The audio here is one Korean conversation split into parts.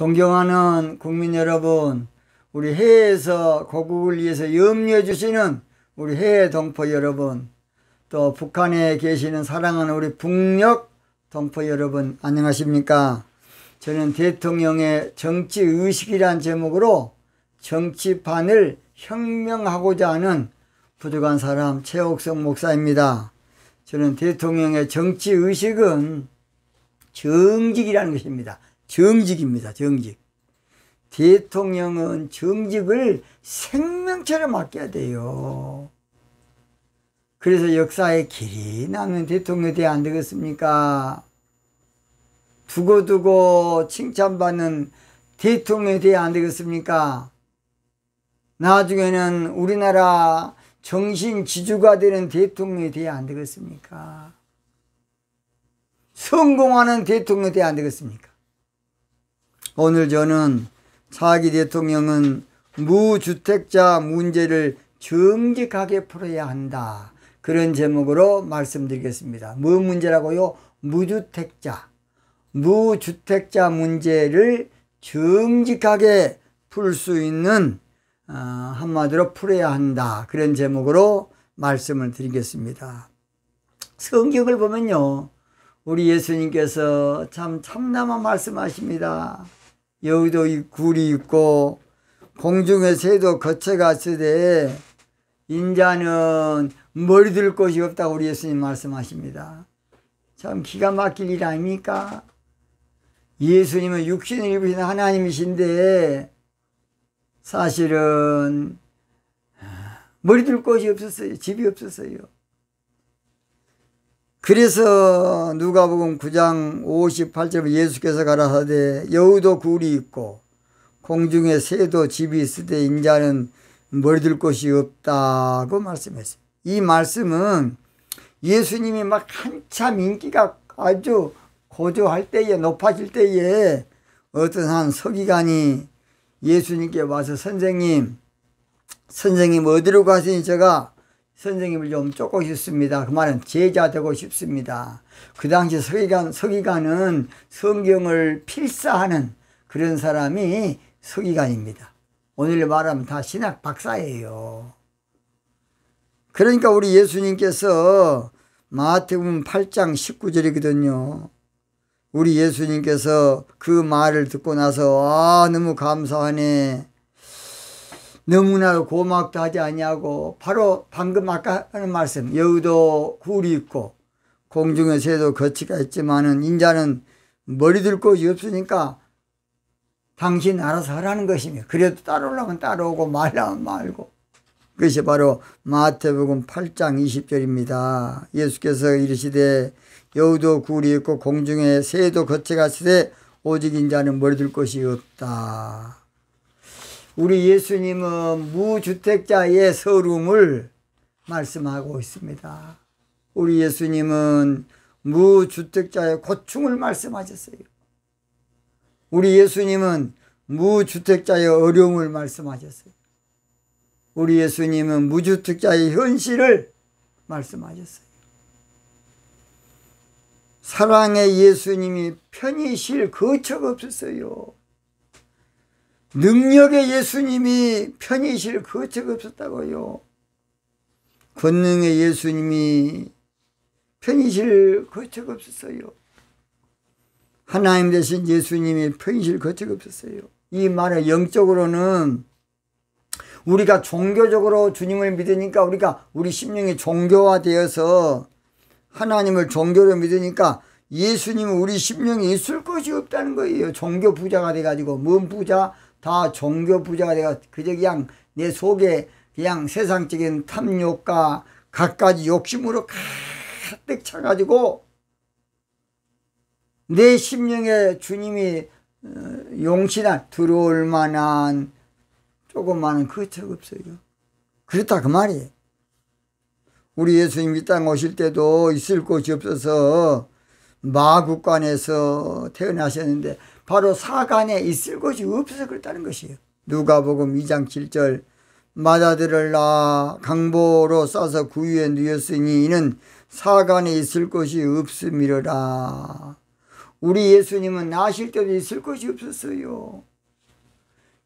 존경하는 국민 여러분, 우리 해외에서 고국을 위해서 염려해 주시는 우리 해외 동포 여러분, 또 북한에 계시는 사랑하는 우리 북녘 동포 여러분, 안녕하십니까? 저는 대통령의 정치의식이란 제목으로 정치판을 혁명하고자 하는 부족한 사람 최옥성 목사입니다. 저는 대통령의 정치의식은 정직이라는 것입니다. 정직입니다. 정직. 대통령은 정직을 생명처럼 아껴야 돼요. 그래서 역사에 길이 남는 대통령이 돼야 안 되겠습니까? 두고두고 칭찬받는 대통령이 돼야 안 되겠습니까? 나중에는 우리나라 정신 지주가 되는 대통령이 돼야 안 되겠습니까? 성공하는 대통령이 돼야 안 되겠습니까? 오늘 저는 차기 대통령은 무주택자 문제를 정직하게 풀어야 한다, 그런 제목으로 말씀드리겠습니다. 뭐 문제라고요? 무주택자 문제를 정직하게 풀 수 있는, 한마디로 풀어야 한다, 그런 제목으로 말씀을 드리겠습니다. 성경을 보면요, 우리 예수님께서 참 참담한 말씀하십니다. 여기도 굴이 있고 공중의 새도 거쳐갔으되 인자는 머리 들 곳이 없다고 우리 예수님 말씀하십니다. 참 기가 막힐 일 아닙니까? 예수님은 육신을 입으신 하나님이신데 사실은 머리 들 곳이 없었어요. 집이 없었어요. 그래서 누가복음 9장 58절 예수께서 가라사대 여우도 굴이 있고 공중에 새도 집이 있으되 인자는 머리 들 곳이 없다고 말씀했어요. 이 말씀은 예수님이 막 한참 인기가 아주 고조할 때에, 높아질 때에 어떤 한 서기관이 예수님께 와서 선생님 어디로 가시니 제가 선생님을 좀 쫓고 싶습니다. 그 말은 제자 되고 싶습니다. 그 당시 서기관은 성경을 필사하는 그런 사람이 서기관입니다. 오늘 말하면 다 신학 박사예요. 그러니까 우리 예수님께서 마태복음 8장 19절이거든요. 우리 예수님께서 그 말을 듣고 나서 너무 감사하네, 너무나 고맙다 하지 아니하고 바로 방금 아까 하는 말씀, 여우도 굴이 있고 공중의 새도 거치가 있지만은 인자는 머리 들 곳이 없으니까 당신 알아서 하라는 것이며, 그래도 따라오려면 따라오고 말라면 말고. 그것이 바로 마태복음 8장 20절입니다. 예수께서 이르시되 여우도 굴이 있고 공중의 새도 거쳐갔으되 오직 인자는 머리 들 곳이 없다. 우리 예수님은 무주택자의 서름을 말씀하고 있습니다. 우리 예수님은 무주택자의 고충을 말씀하셨어요. 우리 예수님은 무주택자의 어려움을 말씀하셨어요. 우리 예수님은 무주택자의 현실을 말씀하셨어요. 사랑의 예수님이 편히 쉴 거처가 없었어요. 능력의 예수님이 편히 쉴 거처가 없었다고요. 권능의 예수님이 편히 쉴 거처가 없었어요. 하나님 되신 예수님이 편히 쉴 거처가 없었어요. 이 말은 영적으로는 우리가 종교적으로 주님을 믿으니까 우리 심령이 종교화되어서 하나님을 종교로 믿으니까 예수님은 우리 심령에 있을 것이 없다는 거예요. 종교 부자가 돼가지고, 뭔 부자? 다 종교 부자가 돼가 그저 그냥 내 속에 그냥 세상적인 탐욕과 갖가지 욕심으로 가득 차가지고 내 심령에 주님이 용신할 들어올 만한 조그마한 거처가 없어요. 그렇다 그 말이에요. 우리 예수님 이 땅 오실 때도 있을 곳이 없어서 마국간에서 태어나셨는데 바로 사간에 있을 곳이 없어서 그렇다는 것이에요. 누가복음 2장 7절 맏아들을 낳아 강보로 싸서 구유에 누였으니 이는 사간에 있을 곳이 없음이러라. 우리 예수님은 나실 때도 있을 것이 없었어요.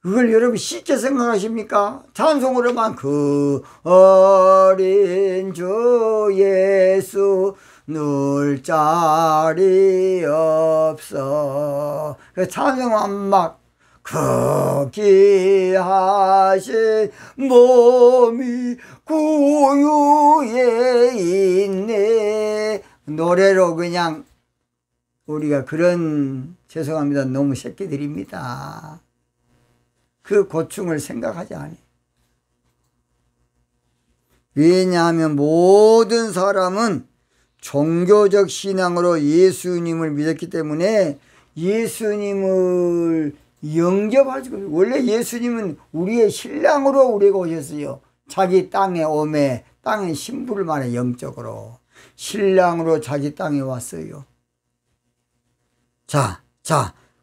그걸 여러분 쉽게 생각하십니까? 찬송으로만 그 어린 주 예수 누울 자리 없어. 그 찬송만 막 그 귀하신 몸이 구유에 있네. 노래로 그냥 우리가 그런, 죄송합니다, 너무 새끼들입니다. 그 고충을 생각하지 않아요. 왜냐하면 모든 사람은 종교적 신앙으로 예수님을 믿었기 때문에 예수님을 영접하지. 원래 예수님은 우리의 신랑으로 우리가 오셨어요. 자기 땅에 오매, 땅의 신부를 말해. 영적으로 신랑으로 자기 땅에 왔어요. 자,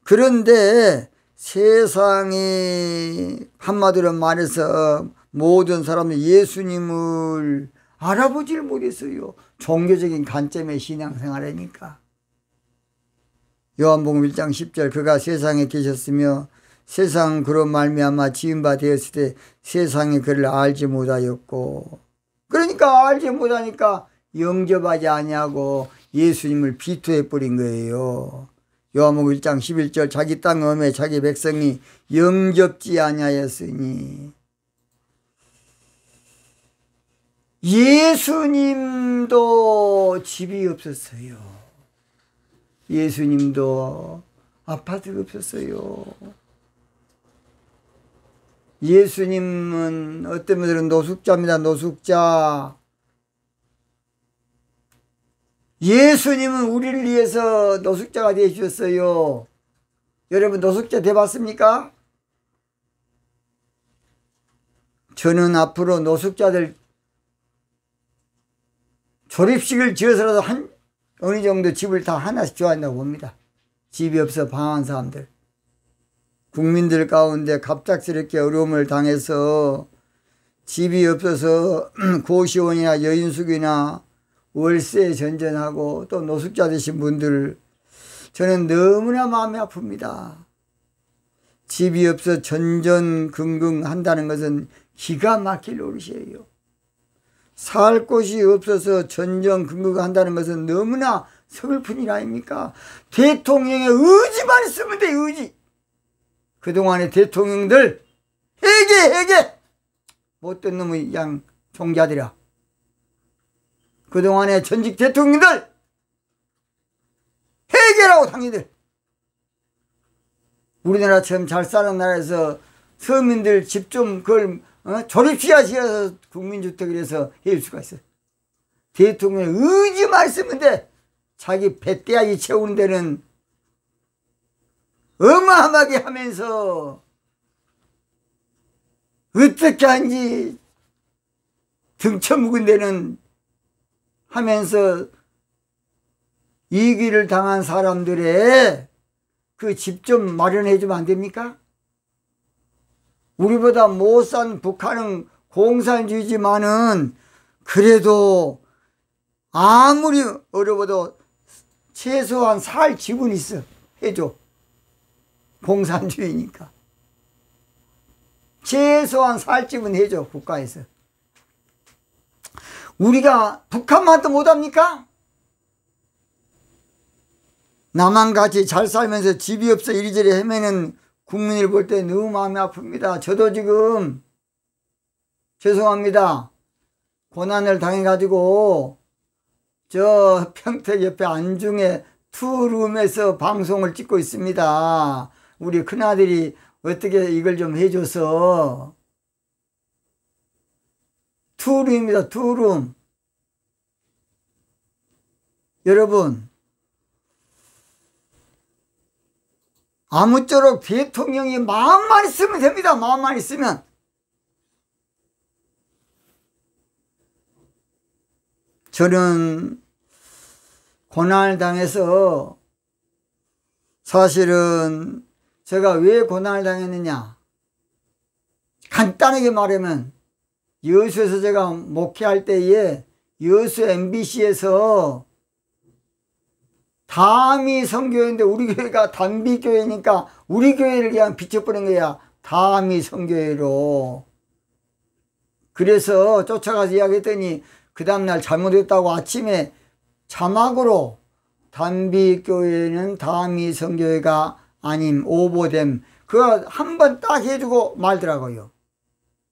그런데 세상이 한마디로 말해서 모든 사람들이 예수님을 알아보지를 못했어요. 종교적인 관점의 신앙생활이니까. 요한복음 1장 10절 그가 세상에 계셨으며 세상은 그로 말미암아 지은 바 되었을 때 세상이 그를 알지 못하였고, 그러니까 알지 못하니까 영접하지 아니하고 예수님을 비토해 버린 거예요. 요한복음 1장 11절 자기 땅 엄에 자기 백성이 영접지 아니하였으니. 예수님도 집이 없었어요. 예수님도 아파트가 없었어요. 예수님은 어떤 분들은 노숙자입니다. 노숙자. 예수님은 우리를 위해서 노숙자가 되어주셨어요. 여러분 노숙자 돼봤습니까? 저는 앞으로 노숙자들 조립식을 지어서라도 어느 정도 집을 다 하나씩 줘야 한다고 봅니다. 집이 없어 방황한 사람들. 국민들 가운데 갑작스럽게 어려움을 당해서 집이 없어서 고시원이나 여인숙이나 월세 전전하고 또 노숙자 되신 분들, 저는 너무나 마음이 아픕니다. 집이 없어 전전긍긍 한다는 것은 기가 막힐 노릇이에요. 살 곳이 없어서 전전긍긍 한다는 것은 너무나 서글픈 일 아닙니까? 대통령의 의지만 있으면 돼, 의지. 그동안의 대통령들 해계 못된 놈의 양 종자들이야. 그동안의 전직 대통령들 해계라고 당신들. 우리나라처럼 잘 사는 나라에서 서민들 집 좀 그걸 조립시야 지어서 국민주택을 해서 해줄 수가 있어. 대통령의 의지만 있으면 돼. 자기 배때야지 채우는 데는 어마어마하게 하면서 어떻게 하는지 등쳐묵은 데는 하면서 이기를 당한 사람들의 그 집 좀 마련해 주면 안 됩니까? 우리보다 못 산 북한은 공산주의지만은 그래도 아무리 어려워도 최소한 살 집은 있어. 해줘. 공산주의니까. 최소한 살 집은 해줘. 국가에서. 우리가 북한만도 못합니까? 남한같이 잘 살면서 집이 없어 이리저리 헤매는 국민을 볼 때 너무 마음이 아픕니다. 저도 지금 죄송합니다. 고난을 당해가지고 저 평택 옆에 안중에 투룸에서 방송을 찍고 있습니다. 우리 큰아들이 어떻게 이걸 좀 해줘서. 투룸입니다. 투룸. 여러분 아무쪼록 대통령이 마음만 있으면 됩니다. 마음만 있으면. 저는 고난을 당해서 사실은 제가 왜 고난을 당했느냐, 간단하게 말하면 여수에서 제가 목회할 때에 여수 MBC에서 담이 선교회인데 우리 교회가 단비교회니까 우리 교회를 그냥 비춰버린 거야. 담이 선교회로. 그래서 쫓아가서 이야기했더니 그 다음날 잘못했다고 아침에 자막으로 단비교회는 담이 선교회가 아님 오보됨 그거 한 번 딱 해주고 말더라고요.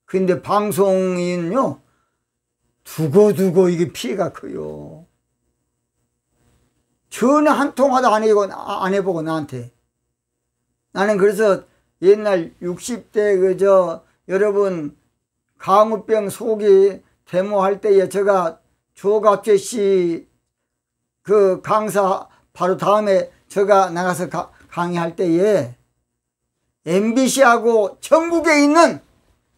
근데 방송인요 두고두고 이게 피해가 커요. 전화 한 통화도 안 해보고 나한테. 나는 그래서 옛날 60대 여러분 강우병 소기 데모할 때에 제가 조갑재 씨 그 강사 바로 다음에 제가 나가서 강의할 때에 MBC하고 전국에 있는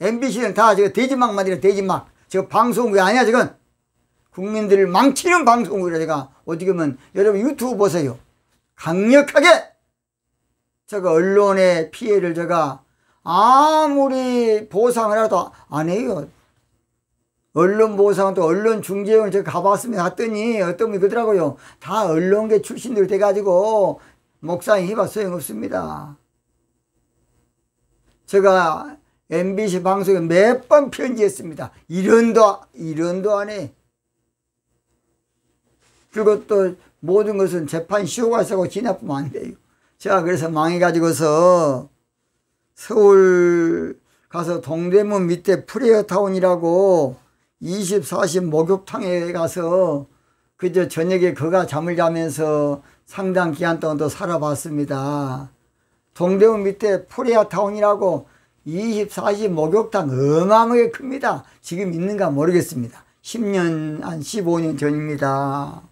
MBC는 다 제가 대지막만이라 대지막 저 방송국이 아니야 지금 국민들을 망치는 방송국이라 제가 어떻게 보면 여러분 유튜브 보세요. 강력하게 제가 언론의 피해를 제가 아무리 보상을 해도 안 해요. 언론 보상은 또 언론 중재원을 제가 가봤습니다. 갔더니 어떤 분이 그러더라고요. 다 언론계 출신들 돼가지고 목사님 해봐 소용없습니다. 제가 MBC 방송에 몇 번 편지했습니다. 이런도 안 해. 그리고 또 모든 것은 재판 시효가 있어서 진압하면 안 돼요. 제가 그래서 망해가지고서 서울 가서 동대문 밑에 프레어타운이라고 24시 목욕탕에 가서 그저 저녁에 거가 잠을 자면서 상당 기간 동안 또 살아봤습니다. 동대문 밑에 프레어타운이라고 24시 목욕탕 어마어마하게 큽니다. 지금 있는가 모르겠습니다. 10년, 한 15년 전입니다.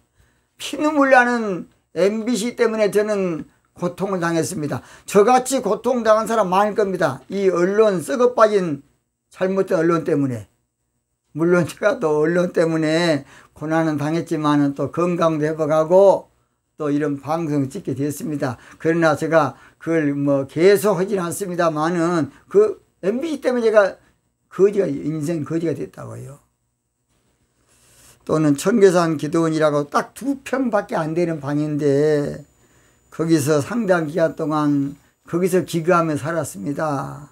피눈물 나는 MBC 때문에 저는 고통을 당했습니다. 저같이 고통당한 사람 많을 겁니다. 이 언론 썩어 빠진 잘못된 언론 때문에. 물론 제가 또 언론 때문에 고난은 당했지만 또 건강도 회복하고 또 이런 방송을 찍게 됐습니다. 그러나 제가 그걸 뭐 계속 하지는 않습니다만은 그 MBC 때문에 제가 인생 거지가 됐다고요. 또는 청계산 기도원이라고 딱 2평밖에 안 되는 방인데 거기서 상당 기간 동안 거기서 기거하며 살았습니다.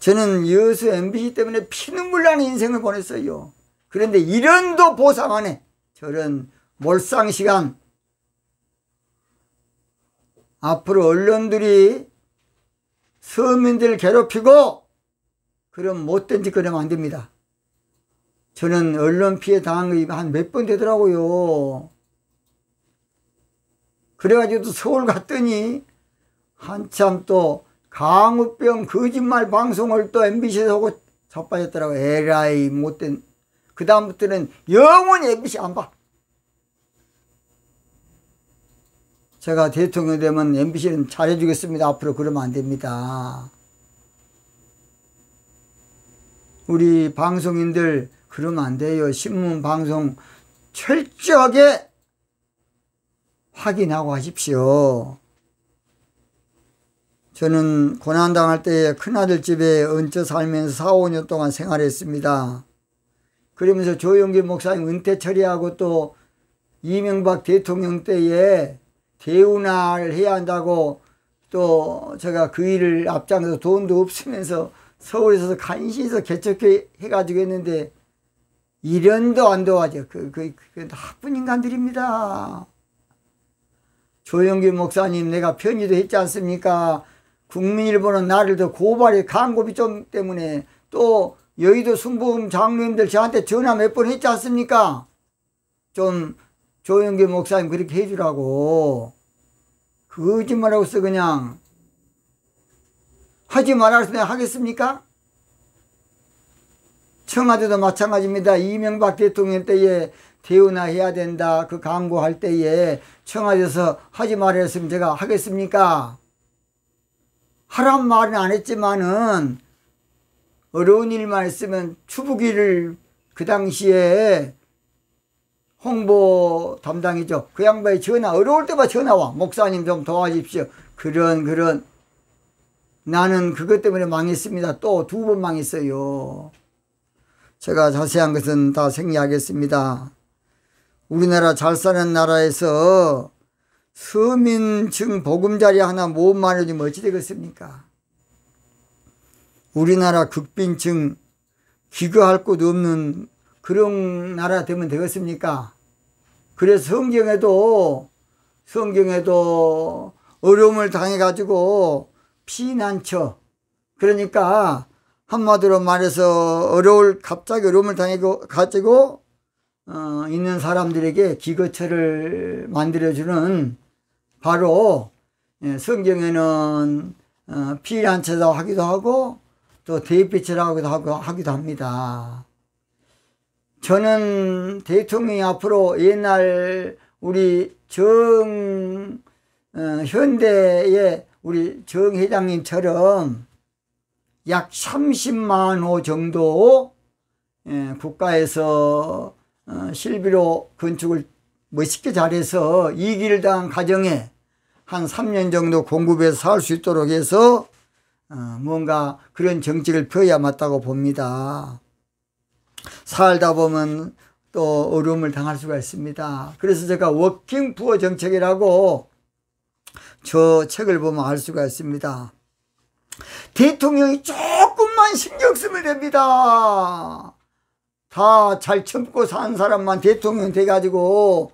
저는 여수 MBC 때문에 피눈물 나는 인생을 보냈어요. 그런데 이런도 보상 안 해. 저런 몰상시간. 앞으로 언론들이 서민들 괴롭히고 그럼 못된 짓 그러면 안 됩니다. 저는 언론 피해 당한 거 한 몇 번 되더라고요. 그래가지고 또 서울 갔더니 한참 또 강우병 거짓말 방송을 또 MBC에서 하고 자빠졌더라고요. 에라이 못된. 그 다음부터는 영원히 MBC 안 봐. 제가 대통령 되면 MBC는 잘해주겠습니다. 앞으로 그러면 안 됩니다. 우리 방송인들 그러면 안 돼요. 신문 방송 철저하게 확인하고 하십시오. 저는 고난당할 때에 큰아들 집에 얹혀 살면서 4, 5년 동안 생활했습니다. 그러면서 조용기 목사님 은퇴 처리하고 또 이명박 대통령 때에 대우날 해야 한다고 또 제가 그 일을 앞장서 돈도 없으면서 서울에서 간신히 개척회 해가지고 했는데 1년도 안 도와줘. 그 나쁜 인간들입니다. 조영기 목사님 내가 편지도 했지 않습니까? 국민일보는 나를 더 고발해 광고비 좀 때문에 또 여의도 순복음 장로님들 저한테 전화 몇 번 했지 않습니까? 좀 조영기 목사님 그렇게 해주라고. 거짓말하고 있어 그냥. 하지 말아서 내가 하겠습니까? 청와대도 마찬가지입니다. 이명박 대통령 때에 대우나 해야 된다 그 광고할 때에 청와대에서 하지 말았으면 제가 하겠습니까? 하란 말은 안 했지만은 어려운 일만 있으면 추부기를 그 당시에 홍보 담당이죠. 그 양반이 전화 어려울 때마다 전화와. 목사님 좀 도와주십시오. 그런 나는 그것 때문에 망했습니다. 또 2번 망했어요. 제가 자세한 것은 다 생략하겠습니다. 우리나라 잘 사는 나라에서 서민층 보금자리 하나 못 마련이면 어찌 되겠습니까? 우리나라 극빈층 기거할 곳 없는 그런 나라 되면 되겠습니까? 그래서 성경에도 어려움을 당해가지고 피난처, 그러니까 한마디로 말해서 갑자기 어려움을 당해가지고 있는 사람들에게 기거처를 만들어주는, 바로 성경에는 피난처라고 하기도 하고 또 대피처라고 하기도 합니다. 저는 대통령이 앞으로 옛날 우리 현대의 우리 정 회장님처럼 약 30만 호 정도 국가에서 실비로 건축을 멋있게 잘해서 이기를 당한 가정에 한 3년 정도 공급해서 살 수 있도록 해서 뭔가 그런 정책을 펴야 맞다고 봅니다. 살다 보면 또 어려움을 당할 수가 있습니다. 그래서 제가 워킹 푸어 정책이라고 저 책을 보면 알 수가 있습니다. 대통령이 조금만 신경 쓰면 됩니다. 다 잘 참고 산 사람만 대통령 돼가지고,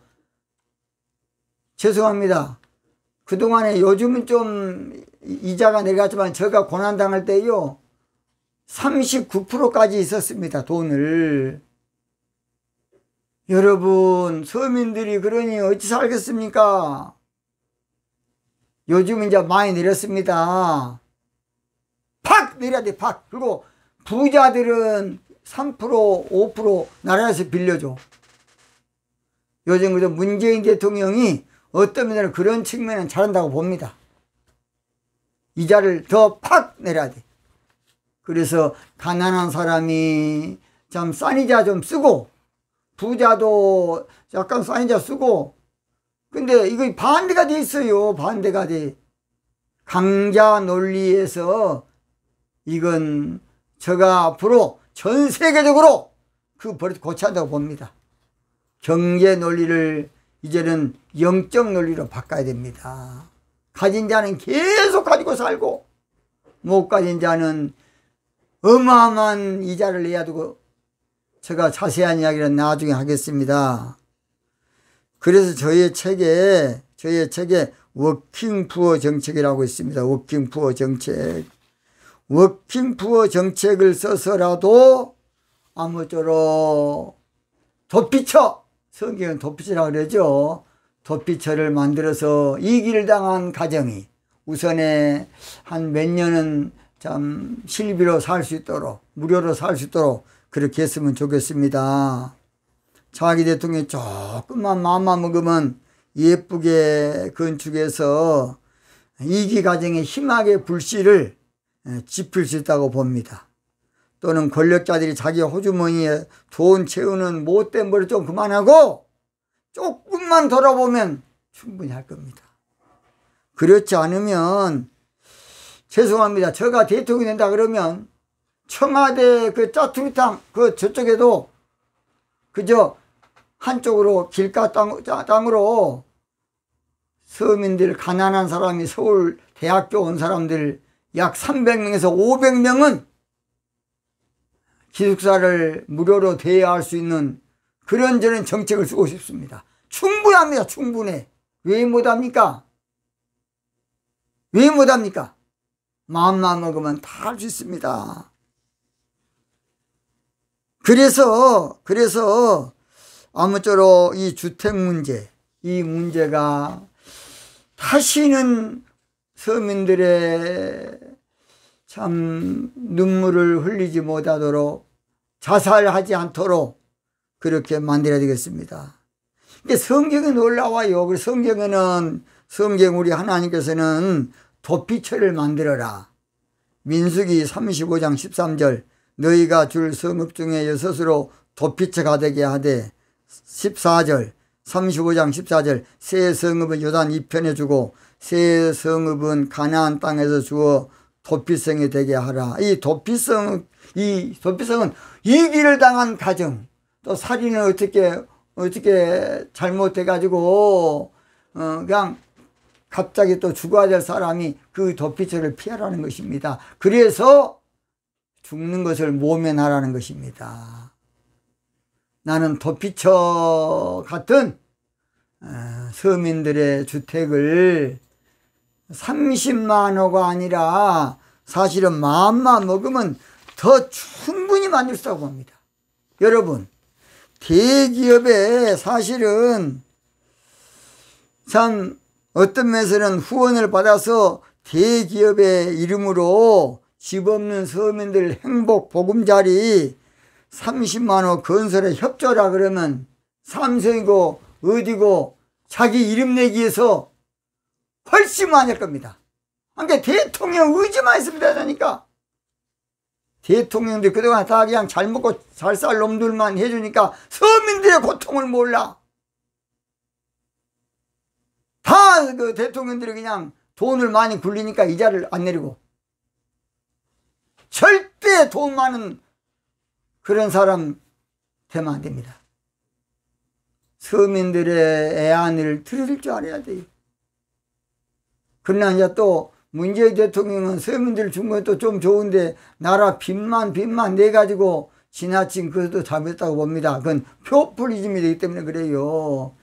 죄송합니다. 그동안에 요즘은 좀 이자가 내려갔지만 제가 고난당할 때요 39%까지 있었습니다. 돈을. 여러분, 서민들이 그러니 어찌 살겠습니까? 요즘 이제 많이 내렸습니다. 팍 내려야 돼, 팍. 그리고 부자들은 3%, 5% 나라에서 빌려줘. 요즘 그래도 문재인 대통령이 어떤 면에는 그런 측면은 잘한다고 봅니다. 이자를 더 팍 내려야 돼. 그래서 가난한 사람이 참 싼 이자 좀 쓰고, 부자도 약간 싼 이자 쓰고, 근데 이거 반대가 돼 있어요. 반대가 돼. 강자 논리에서 이건 제가 앞으로 전 세계적으로 그 버릇 고쳐야 한다고 봅니다. 경제 논리를 이제는 영적 논리로 바꿔야 됩니다. 가진 자는 계속 가지고 살고, 못 가진 자는 어마어마한 이자를 내야 되고, 제가 자세한 이야기는 나중에 하겠습니다. 그래서 저의 책에 워킹 푸어 정책이라고 있습니다. 워킹 푸어 정책. 워킹 푸어 정책을 써서라도 아무쪼록 도피처, 성경은 도피처라고 그러죠. 도피처를 만들어서 이기를 당한 가정이 우선에 한 몇 년은 참 실비로 살 수 있도록, 무료로 살 수 있도록 그렇게 했으면 좋겠습니다. 차기 대통령이 조금만 마음만 먹으면 예쁘게 건축해서 이기 가정의 희망의 불씨를 지필 수 있다고 봅니다. 또는 권력자들이 자기 호주머니에 돈 채우는 못된 버릇 좀 그만하고 조금만 돌아보면 충분히 할 겁니다. 그렇지 않으면, 죄송합니다. 제가 대통령이 된다 그러면 청와대 그 짜투리탕 그 저쪽에도 그저 한쪽으로 길가 땅으로 서민들, 가난한 사람이 서울 대학교 온 사람들 약 300명에서 500명은 기숙사를 무료로 대여할 수 있는 그런 저런 정책을 쓰고 싶습니다. 충분합니다. 충분해. 왜 못합니까? 왜 못합니까? 마음만 먹으면 다 할 수 있습니다. 그래서 아무쪼록 이 주택 문제, 이 문제가 다시는 서민들의 참 눈물을 흘리지 못하도록, 자살하지 않도록 그렇게 만들어야 되겠습니다. 근데 성경에 놀라워요. 그래서 성경 우리 하나님께서는 도피처를 만들어라. 민수기 35장 13절 너희가 줄 성읍 중에 여섯으로 도피처가 되게 하되, 14절 35장 14절 새 성읍은 요단 이편에 주고 새 성읍은 가나안 땅에서 주어 도피성이 되게 하라. 이 도피성은 이기를 당한 가정, 또 살인을 어떻게 어떻게 잘못해가지고 그냥 갑자기 또 죽어야 될 사람이 그 도피처를 피하라는 것입니다. 그래서 죽는 것을 모면하라는 것입니다. 나는 도피처 같은 서민들의 주택을 30만 호가 아니라 사실은 마음만 먹으면 더 충분히 만들 수 있다고 봅니다. 여러분, 대기업에 사실은 참 어떤 면에서는 후원을 받아서 대기업의 이름으로 집 없는 서민들 행복 보금자리 30만 호 건설에 협조라 그러면 삼성이고 어디고 자기 이름 내기 위해서 훨씬 많이 할 겁니다. 그러니까 대통령 의지만 있으면 되니까. 대통령들 그동안 다 그냥 잘 먹고 잘 살 놈들만 해주니까 서민들의 고통을 몰라. 다 그 대통령들이 그냥 돈을 많이 굴리니까 이자를 안 내리고. 절대 돈 많은 그런 사람 되면 안 됩니다. 서민들의 애안을 들을 줄 알아야 돼요. 그러나 이제 또 문재인 대통령은 서민들 준 것도 좀 좋은데 나라 빚만 내가지고 지나친 그것도 잘못했다고 봅니다. 그건 포퓰리즘이 되기 때문에 그래요.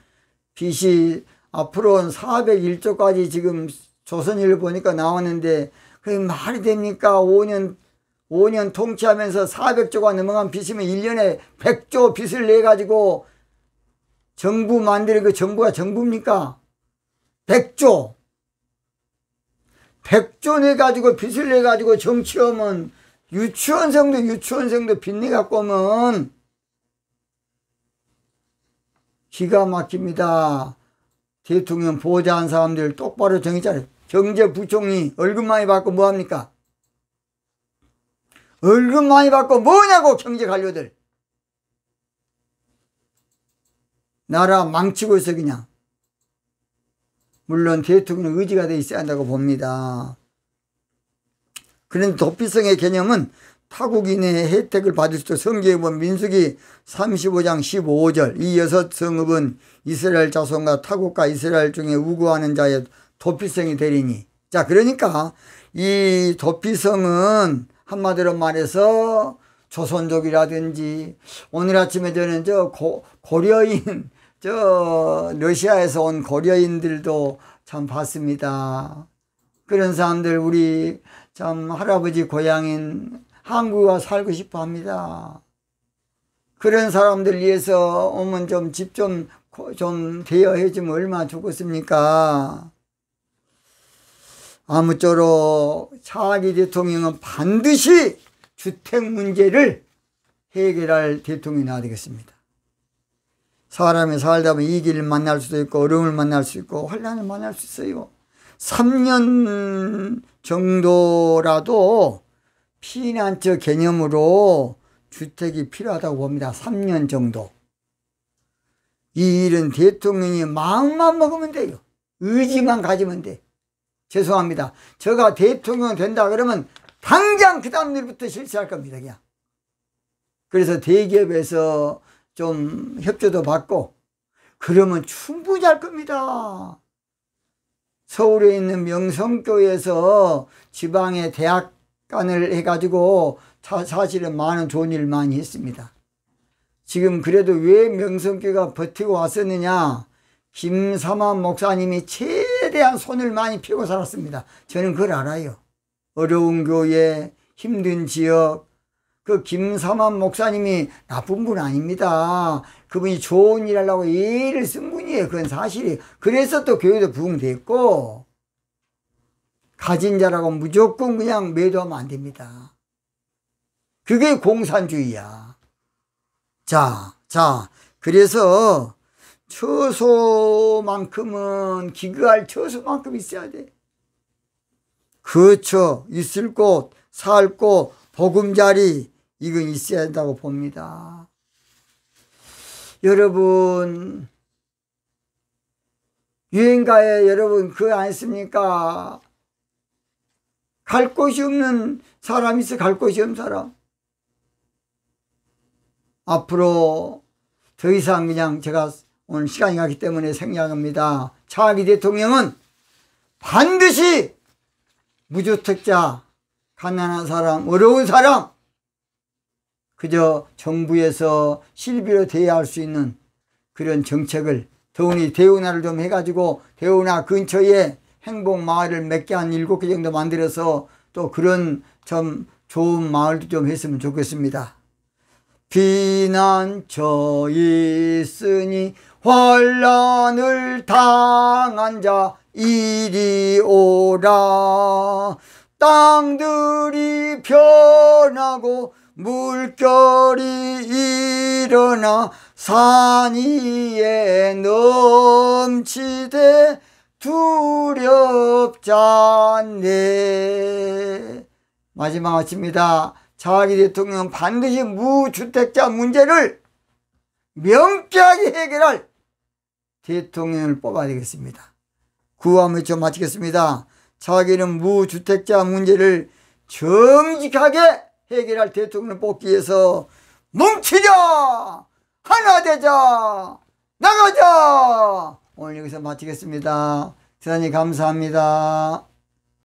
빚이 앞으로는 401조까지 지금 조선일보 보니까 나왔는데 그게 말이 됩니까? 5년 통치하면서 400조가 넘어간 빚이면 1년에 100조 빚을 내가지고 정부 만드는 그 정부가 정부입니까? 100조 내가지고 빚을 내가지고 정치하면 유치원생도 빚 내갖고 오면 기가 막힙니다. 대통령 보좌한 사람들 똑바로 정신 차려. 경제부총리 월급 많이 받고 뭐합니까? 월급 많이 받고 뭐냐고 경제 관료들. 나라 망치고 있어 그냥. 물론 대통령 의지가 돼 있어야 한다고 봅니다. 그런데 도피성의 개념은 타국인의 혜택을 받을 수도 성경에 보면 민수기 35장 15절 이 6성읍은 이스라엘 자손과 타국과 이스라엘 중에 우구하는 자의 도피성이 되리니. 자, 그러니까 이 도피성은 한마디로 말해서 조선족이라든지 오늘 아침에 저는 고려인 러시아에서 온 고려인들도 참 봤습니다. 그런 사람들 우리 참 할아버지 고향인 한국에 와 살고 싶어 합니다. 그런 사람들 위해서 오면 좀 집 좀 대여해 주면 얼마나 좋겠습니까? 아무쪼록 차기 대통령은 반드시 주택 문제를 해결할 대통령이 나와야 되겠습니다. 사람이 살다 보면 위기를 만날 수도 있고 어려움을 만날 수 있고 환난을 만날 수 있어요. 3년 정도라도 피난처 개념으로 주택이 필요하다고 봅니다. 3년 정도. 이 일은 대통령이 마음만 먹으면 돼요. 의지만 가지면 돼. 죄송합니다. 제가 대통령 된다 그러면 당장 그 다음 일부터 실시할 겁니다. 그냥. 그래서 대기업에서 좀 협조도 받고 그러면 충분히 할 겁니다. 서울에 있는 명성교에서 지방의 대학간을 해가지고 사실은 많은 좋은 일을 많이 했습니다. 지금 그래도 왜 명성교가 버티고 왔었느냐? 김삼환 목사님이 최대한 손을 많이 펴고 살았습니다. 저는 그걸 알아요. 어려운 교회, 힘든 지역, 그 김삼환 목사님이 나쁜 분 아닙니다. 그분이 좋은 일 하려고 애를 쓴 분이에요. 그건 사실이에요. 그래서 또 교회도 부흥됐고, 가진 자라고 무조건 그냥 매도하면 안 됩니다. 그게 공산주의야. 자, 그래서 처소만큼은 기거할 처소만큼 있어야 돼. 그렇죠. 있을 곳, 살 곳, 보금자리 이건 있어야 한다고 봅니다. 여러분 여행가에 여러분 그거 아니십니까? 갈 곳이 없는 사람 있어. 갈 곳이 없는 사람. 앞으로 더 이상 그냥 제가 오늘 시간이 가기 때문에 생략합니다. 차기 대통령은 반드시 무주택자, 가난한 사람, 어려운 사람, 그저 정부에서 실비로 대여할 수 있는 그런 정책을 더우니 대운하를 좀 해가지고 대운하 근처에 행복마을을 몇 개 한 7개 정도 만들어서 또 그런 좀 좋은 마을도 좀 했으면 좋겠습니다. 비난처 있으니 환난을 당한 자 이리 오라. 땅들이 변하고 물결이 일어나 산 위에 넘치되 두렵지 않네. 마지막 아침입니다. 차기 대통령은 반드시 무주택자 문제를 명쾌하게 해결할 대통령을 뽑아야 되겠습니다. 구호함을 좀 마치겠습니다. 차기는 무주택자 문제를 정직하게 해결할 대통령을 뽑기 위해서 뭉치자! 하나 되자! 나가자! 오늘 여기서 마치겠습니다. 대단히 감사합니다.